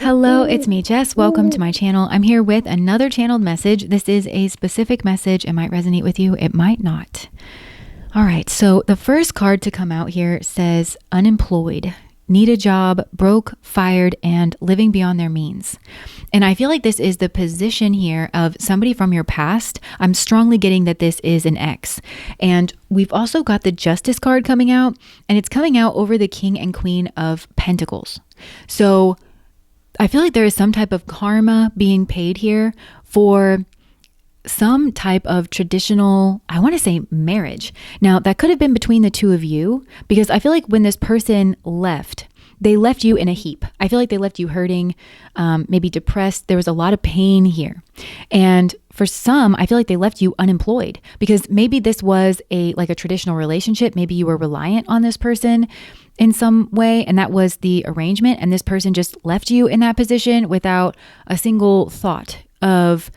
Hello, it's me, Jess. Welcome to my channel. I'm here with another channeled message. This is a specific message. It might resonate with you. It might not. All right. So the first card to come out here says unemployed, need a job, broke, fired, and living beyond their means. And I feel like this is the position here of somebody from your past. I'm strongly getting that this is an ex. And we've also got the Justice card coming out, and it's coming out over the King and Queen of Pentacles. So I feel like there is some type of karma being paid here for some type of traditional, I want to say marriage. Now, that could have been between the two of you, because I feel like when this person left, they left you in a heap. I feel like they left you hurting, maybe depressed. There was a lot of pain here. And for some, I feel like they left you unemployed because maybe this was a traditional relationship. Maybe you were reliant on this person in some way, and that was the arrangement. And this person just left you in that position without a single thought of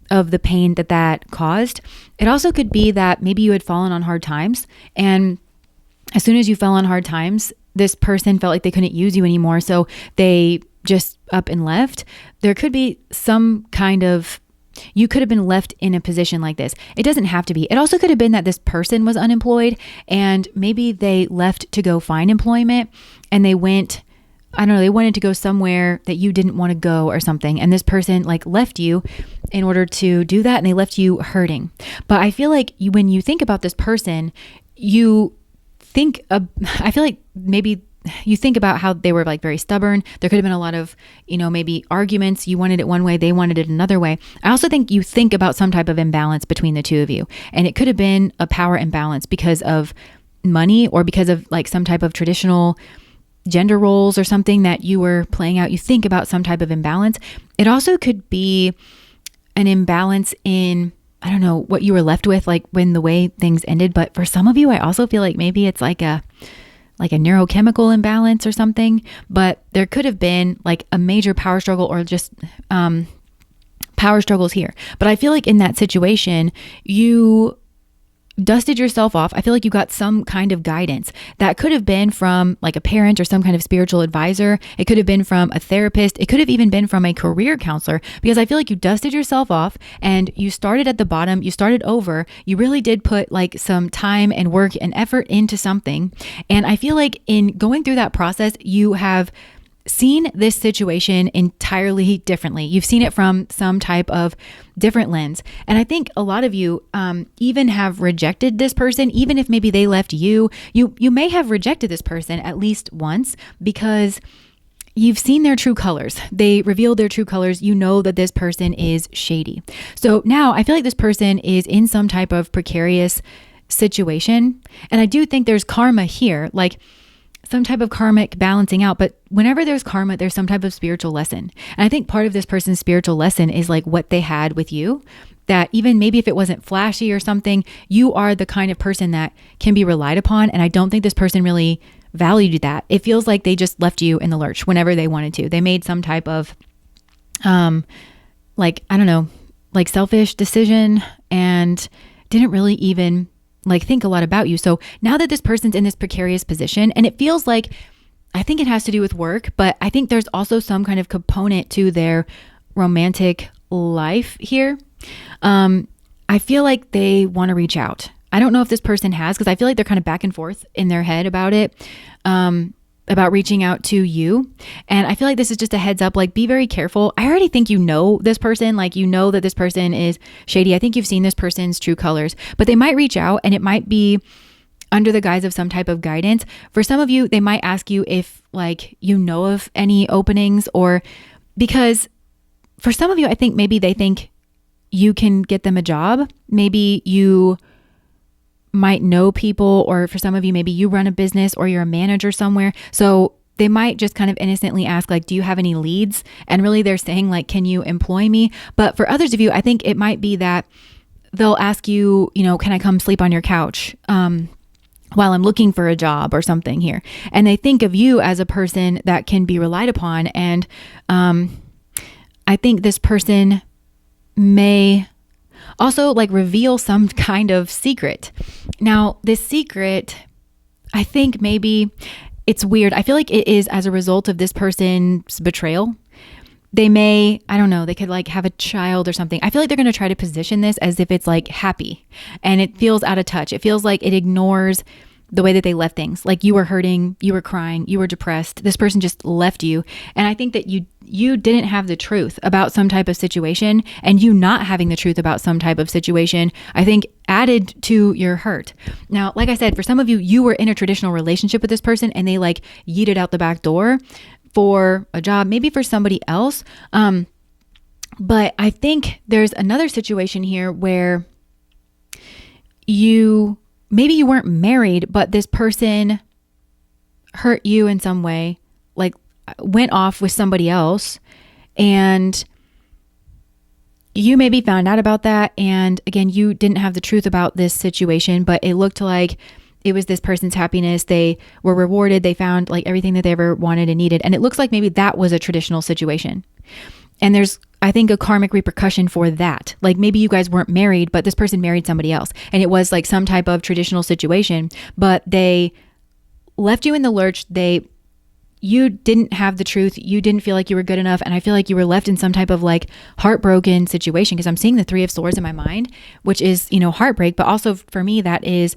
the pain that caused. It also could be that maybe you had fallen on hard times, and as soon as you fell on hard times, this person felt like they couldn't use you anymore, so they just up and left. There could be some kind of, you could have been left in a position like this. It doesn't have to be. It also could have been that this person was unemployed and maybe they left to go find employment, and they went, I don't know, they wanted to go somewhere that you didn't want to go or something. And this person left you in order to do that, and they left you hurting. But I feel like when you think about this person, I feel like maybe you think about how they were very stubborn. There could have been a lot of, maybe arguments. You wanted it one way, they wanted it another way. I also think you think about some type of imbalance between the two of you. And it could have been a power imbalance because of money or because of some type of traditional gender roles or something that you were playing out. You think about some type of imbalance. It also could be an imbalance in, I don't know, what you were left with, when the way things ended. But for some of you, I also feel like maybe it's like a neurochemical imbalance or something. But there could have been a major power struggle or just power struggles here. But I feel like in that situation, you dusted yourself off. I feel like you got some kind of guidance that could have been from a parent or some kind of spiritual advisor. It could have been from a therapist. It could have even been from a career counselor, because I feel like you dusted yourself off and you started at the bottom. You started over. You really did put some time and work and effort into something. And I feel like in going through that process, you have seen this situation entirely differently. You've seen it from some type of different lens. And I think a lot of you even have rejected this person, even if maybe they left you. You may have rejected this person at least once because you've seen their true colors. They revealed their true colors. You know that this person is shady. So now I feel like this person is in some type of precarious situation. And I do think there's karma here, some type of karmic balancing out. But whenever there's karma, there's some type of spiritual lesson. And I think part of this person's spiritual lesson is what they had with you, that even maybe if it wasn't flashy or something, you are the kind of person that can be relied upon. And I don't think this person really valued that. It feels like they just left you in the lurch whenever they wanted to. They made some type of, I don't know, selfish decision and didn't really even think a lot about you. So now that this person's in this precarious position, and it feels I think it has to do with work, but I think there's also some kind of component to their romantic life here. I feel like they want to reach out. I don't know if this person has, because I feel like they're kind of back and forth in their head about it, about reaching out to you. And I feel like this is just a heads up, be very careful. I already think you know this person, you know that this person is shady. I think you've seen this person's true colors, but they might reach out and it might be under the guise of some type of guidance. For some of you, they might ask you if you know of any openings, or because for some of you, I think maybe they think you can get them a job. Maybe you might know people, or for some of you, maybe you run a business or you're a manager somewhere. So they might just kind of innocently ask, do you have any leads? And really they're saying can you employ me? But for others of you, I think it might be that they'll ask you, can I come sleep on your couch while I'm looking for a job or something here? And they think of you as a person that can be relied upon. And I think this person may also reveal some kind of secret. Now, this secret, I think maybe it's weird. I feel like it is as a result of this person's betrayal. They may, I don't know, they could like have a child or something. I feel like they're going to try to position this as if it's like happy, and it feels out of touch. It feels like it ignores the way that they left things. Like you were hurting, you were crying, you were depressed. This person just left you. And I think that you didn't have the truth about some type of situation, and you not having the truth about some type of situation, I think added to your hurt. Now, like I said, for some of you, you were in a traditional relationship with this person and they like yeeted out the back door for a job, maybe for somebody else. But I think there's another situation here where maybe you weren't married, but this person hurt you in some way, like went off with somebody else, and you maybe found out about that. And again, you didn't have the truth about this situation, but it looked like it was this person's happiness. They were rewarded. They found like everything that they ever wanted and needed. And it looks like maybe that was a traditional situation. And there's, I think, a karmic repercussion for that. Like maybe you guys weren't married, but this person married somebody else. And it was like some type of traditional situation, but they left you in the lurch. You didn't have the truth. You didn't feel like you were good enough. And I feel like you were left in some type of like heartbroken situation, because I'm seeing the 3 of Swords in my mind, which is, heartbreak. But also for me, that is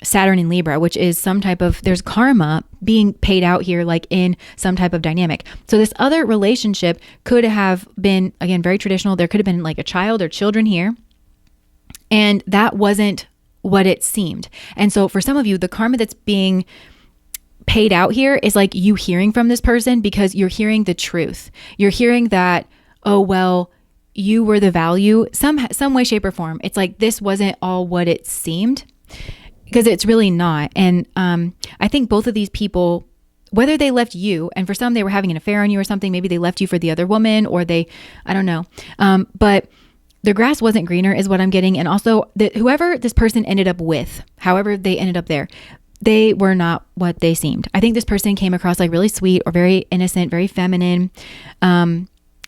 Saturn in Libra, which is some type of, there's karma being paid out here, like in some type of dynamic. So this other relationship could have been, again, very traditional. There could have been like a child or children here. And that wasn't what it seemed. And so for some of you, the karma that's being paid out here is like you hearing from this person, because you're hearing the truth. You're hearing that, oh, well, you were the value, some way, shape, or form. It's like, this wasn't all what it seemed, because it's really not. And I think both of these people, whether they left you, and for some they were having an affair on you or something, maybe they left you for the other woman, or I don't know. But the grass wasn't greener is what I'm getting. And also that whoever this person ended up with, however they ended up there, they were not what they seemed. I think this person came across like really sweet or very innocent, very feminine,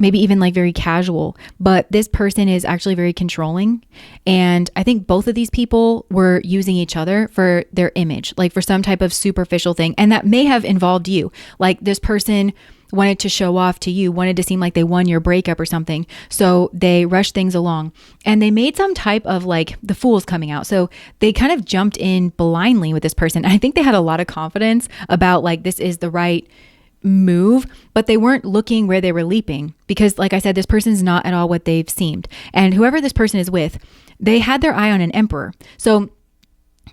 maybe even like very casual, but this person is actually very controlling. And I think both of these people were using each other for their image, like for some type of superficial thing. And that may have involved you. Like this person wanted to show off to you, wanted to seem like they won your breakup or something. So they rushed things along, and they made some type of like the fool's coming out. So they kind of jumped in blindly with this person. I think they had a lot of confidence about like, this is the right move, but they weren't looking where they were leaping, because like I said, this person's not at all what they've seemed. And whoever this person is with, they had their eye on an emperor. So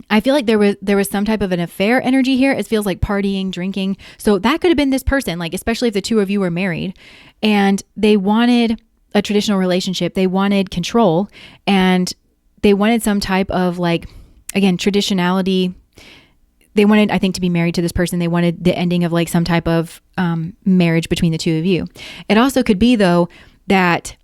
I feel like there was some type of an affair energy here. It feels like partying, drinking. So that could have been this person, like especially if the 2 of you were married and they wanted a traditional relationship. They wanted control, and they wanted some type of like, again, traditionality. They wanted, I think, to be married to this person. They wanted the ending of like some type of marriage between the 2 of you. It also could be though that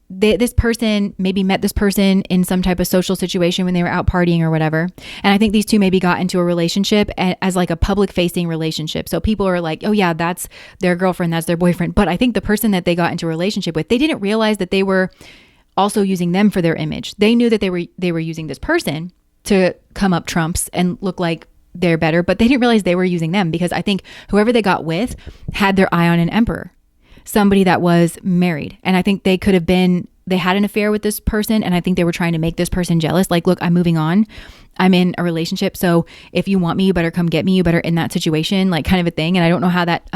this person maybe met this person in some type of social situation when they were out partying or whatever. And I think these 2 maybe got into a relationship as like a public facing relationship. So people are like, oh yeah, that's their girlfriend, that's their boyfriend. But I think the person that they got into a relationship with, they didn't realize that they were also using them for their image. They knew that they were using this person to come up trumps and look like they're better, but they didn't realize they were using them, because I think whoever they got with had their eye on an emperor, somebody that was married. And I think they had an affair with this person, and I think they were trying to make this person jealous. Like, look, I'm moving on. I'm in a relationship. So if you want me, you better come get me. You better in that situation, like kind of a thing. And I don't know how that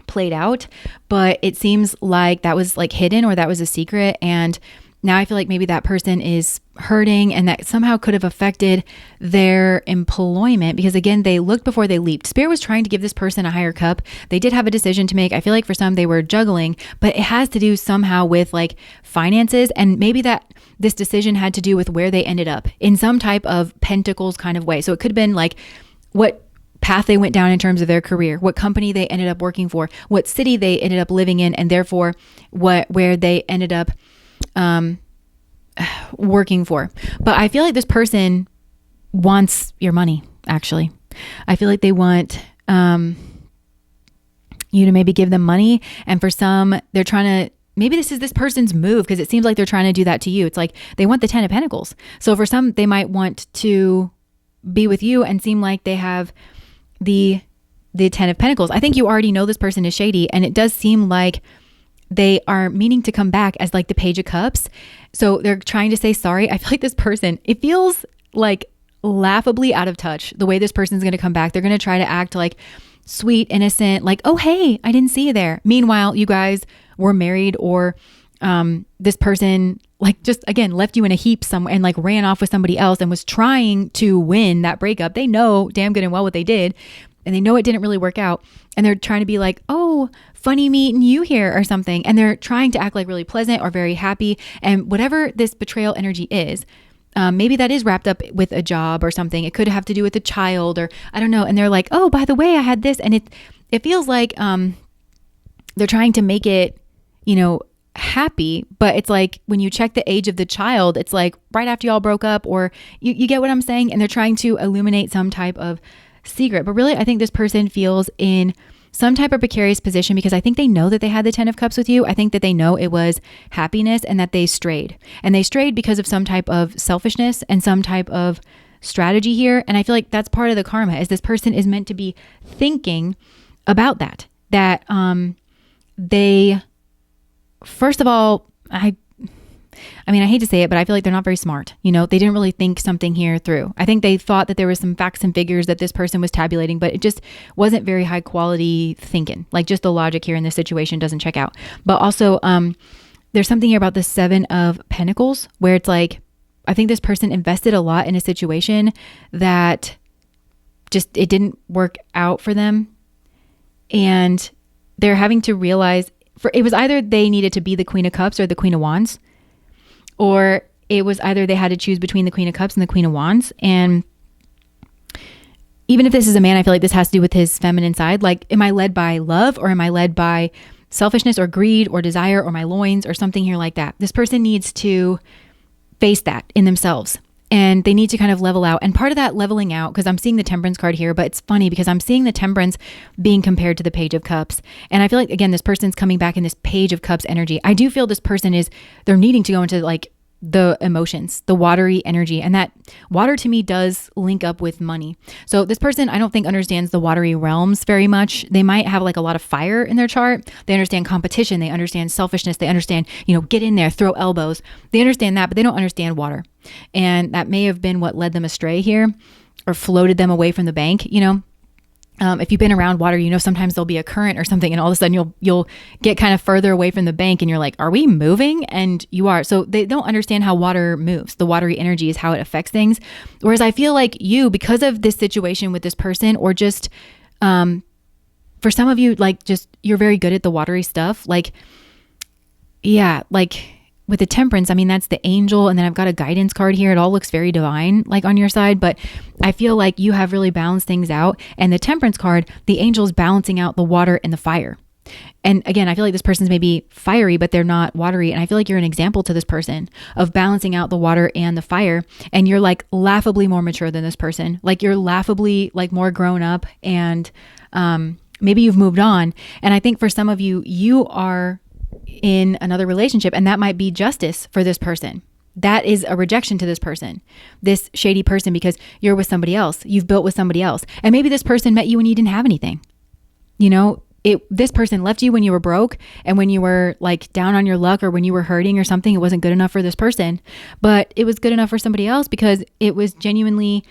played out, but it seems like that was like hidden, or that was a secret. And now I feel like maybe that person is hurting, and that somehow could have affected their employment, because again, they looked before they leaped. Spirit was trying to give this person a higher cup. They did have a decision to make. I feel like for some they were juggling, but it has to do somehow with like finances, and maybe that this decision had to do with where they ended up in some type of pentacles kind of way. So it could have been like what path they went down in terms of their career, what company they ended up working for, what city they ended up living in, and therefore where they ended up working for. But I feel like this person wants your money, actually. I feel like they want you to maybe give them money. And for some, they're trying to, maybe this is this person's move, because it seems like they're trying to do that to you. It's like they want the 10 of Pentacles. So for some, they might want to be with you and seem like they have the the Ten of Pentacles. I think you already know this person is shady, and it does seem like they are meaning to come back as like the Page of Cups. So they're trying to say sorry. I feel like this person, it feels like laughably out of touch the way this person's going to come back. They're going to try to act like sweet, innocent, like, oh, hey, I didn't see you there. Meanwhile, you guys were married, or this person like just again left you in a heap somewhere and like ran off with somebody else and was trying to win that breakup. They know damn good and well what they did, and they know it didn't really work out, and they're trying to be like, oh, funny meeting you here or something, and they're trying to act like really pleasant or very happy. And whatever this betrayal energy is, maybe that is wrapped up with a job or something. It could have to do with a child, or I don't know. And they're like, oh, by the way, I had this, and it feels like they're trying to make it, happy, but it's like when you check the age of the child, it's like right after y'all broke up, or you get what I'm saying? And they're trying to illuminate some type of secret. But really, I think this person feels in some type of precarious position because I think they know that they had the Ten of Cups with you. I think that they know it was happiness and that they strayed. And they strayed because of some type of selfishness and some type of strategy here. And I feel like that's part of the karma, is this person is meant to be thinking about that they, first of all, I mean, I hate to say it, but I feel like they're not very smart. They didn't really think something here through. I think they thought that there was some facts and figures that this person was tabulating, but it just wasn't very high quality thinking. Like just the logic here in this situation doesn't check out. But also, there's something here about the Seven of Pentacles where it's like, I think this person invested a lot in a situation that just, it didn't work out for them. And they're having to realize it was either they needed to be the Queen of Cups or the Queen of Wands, or it was either they had to choose between the Queen of Cups and the Queen of Wands. And even if this is a man, I feel like this has to do with his feminine side. Like, am I led by love, or am I led by selfishness or greed or desire or my loins or something here like that? This person needs to face that in themselves, and they need to kind of level out. And part of that leveling out, because I'm seeing the Temperance card here, but it's funny because I'm seeing the Temperance being compared to the Page of Cups. And I feel like, again, this person's coming back in this Page of Cups energy. I do feel this person they're needing to go into like the emotions, the watery energy. And that water to me does link up with money. So this person, I don't think understands the watery realms very much. They might have like a lot of fire in their chart. They understand competition. They understand selfishness. They understand, get in there, throw elbows. They understand that, but they don't understand water. And that may have been what led them astray here, or floated them away from the bank. If you've been around water, sometimes there'll be a current or something, and all of a sudden you'll get kind of further away from the bank, and you're like, are we moving? And you are. So they don't understand how water moves. The watery energy is how it affects things. Whereas I feel like you, because of this situation with this person, or just for some of you, like just you're very good at the watery stuff. Like, yeah, like with the Temperance, I mean, that's the angel. And then I've got a guidance card here. It all looks very divine, like on your side, but I feel like you have really balanced things out. And the Temperance card, the angel is balancing out the water and the fire. And again, I feel like this person's maybe fiery, but they're not watery. And I feel like you're an example to this person of balancing out the water and the fire. And you're like laughably more mature than this person. Like you're laughably like more grown up, and maybe you've moved on. And I think for some of you, you are in another relationship, and that might be justice for this person. That is a rejection to this person, this shady person, because you're with somebody else. You've built with somebody else. And maybe this person met you when you didn't have anything. This person left you when you were broke, and when you were like down on your luck, or when you were hurting or something. It wasn't good enough for this person, but it was good enough for somebody else because it was genuinely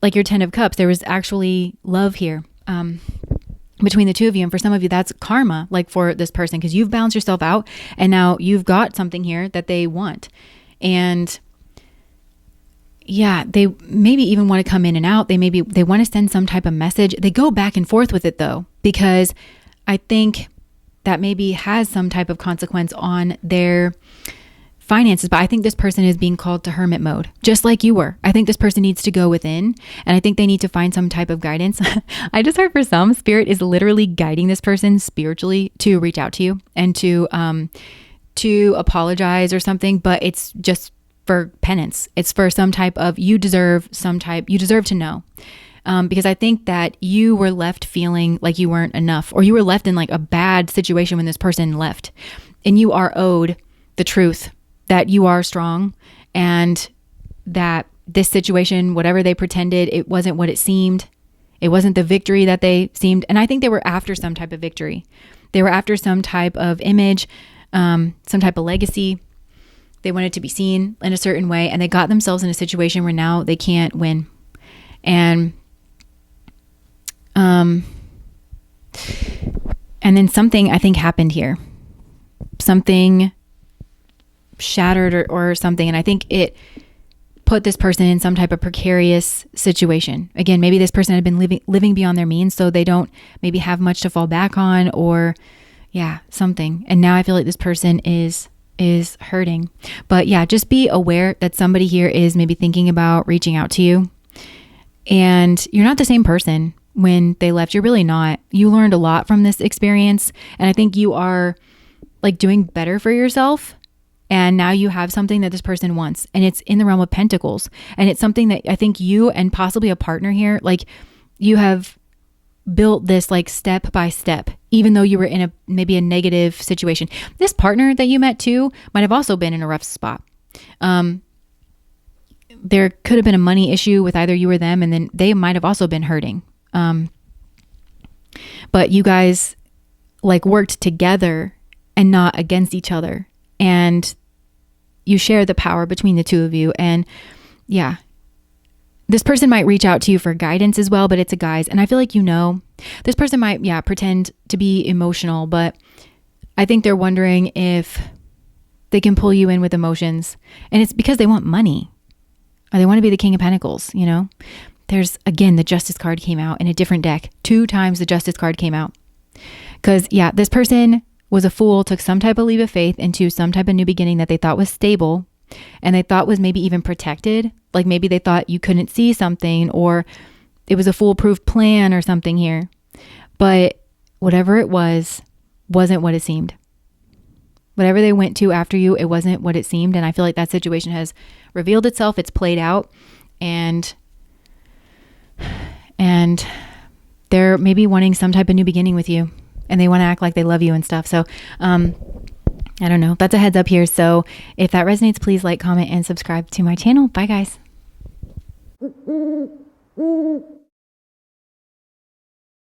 like your Ten of Cups. There was actually love here. Between the two of you. And for some of you, that's karma, like for this person, because you've balanced yourself out, and now you've got something here that they want. And yeah, they maybe even want to come in and out. They want to send some type of message. They go back and forth with it though, because I think that maybe has some type of consequence on their finances. But I think this person is being called to hermit mode, just like you were. I think this person needs to go within, and I think they need to find some type of guidance. I just heard for some, Spirit is literally guiding this person spiritually to reach out to you and to apologize or something, but it's just for penance. It's for some type of, you deserve to know. Because I think that you were left feeling like you weren't enough, or you were left in like a bad situation when this person left, and you are owed the truth that you are strong, and that this situation, whatever they pretended, it wasn't what it seemed. It wasn't the victory that they seemed, and I think they were after some type of victory. They were after some type of image, some type of legacy. They wanted to be seen in a certain way, and they got themselves in a situation where now they can't win. And then something I think happened here. Something shattered or something. And I think it put this person in some type of precarious situation. Again, maybe this person had been living beyond their means, so they don't maybe have much to fall back on, or something. And now I feel like this person is hurting. But just be aware that somebody here is maybe thinking about reaching out to you. And you're not the same person when they left. You're really not. You learned a lot from this experience. And I think you are like doing better for yourself. And now you have something that this person wants. And it's in the realm of pentacles. And it's something that I think you and possibly a partner here, like you have built this like step by step, even though you were in maybe a negative situation. This partner that you met too might have also been in a rough spot. There could have been a money issue with either you or them, and then they might have also been hurting. But you guys like worked together and not against each other. And you share the power between the two of you. And this person might reach out to you for guidance as well, but it's a guys. And I feel like, this person might, pretend to be emotional, but I think they're wondering if they can pull you in with emotions. And it's because they want money, or they want to be the King of Pentacles, There's, again, the Justice card came out in a different deck. 2 times the Justice card came out. Because, this person was a fool, took some type of leap of faith into some type of new beginning that they thought was stable, and they thought was maybe even protected. Like maybe they thought you couldn't see something, or it was a foolproof plan or something here. But whatever it was, wasn't what it seemed. Whatever they went to after you, it wasn't what it seemed. And I feel like that situation has revealed itself. It's played out, and they're maybe wanting some type of new beginning with you, and they want to act like they love you and stuff. So, I don't know. That's a heads up here. So if that resonates, please like, comment, and subscribe to my channel. Bye, guys.